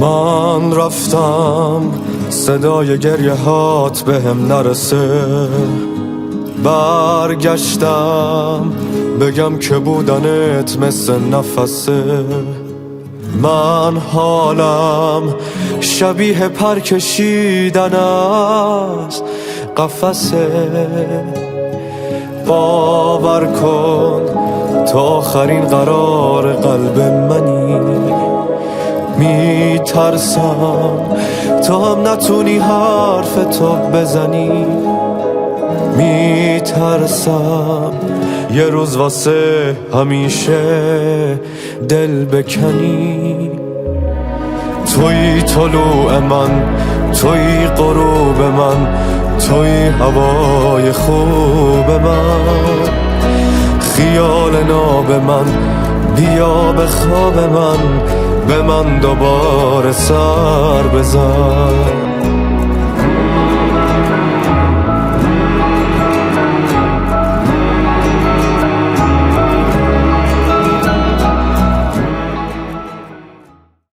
من رفتم صدای گریه هات بهم نرسه، برگشتم بگم که بودنت مثل نفسه. من حالم شبیه پر کشیدن از قفسه. باور کن تا آخرین قرار قلب منی، میترسم تا هم نتونی حرف تو بزنی، میترسم یه روز واسه همیشه دل بکنی. توی طلوع من، توی غروب من، توی هوای خوب من، خیال ناب من، بیا به خواب من، به من دوباره سر بزن.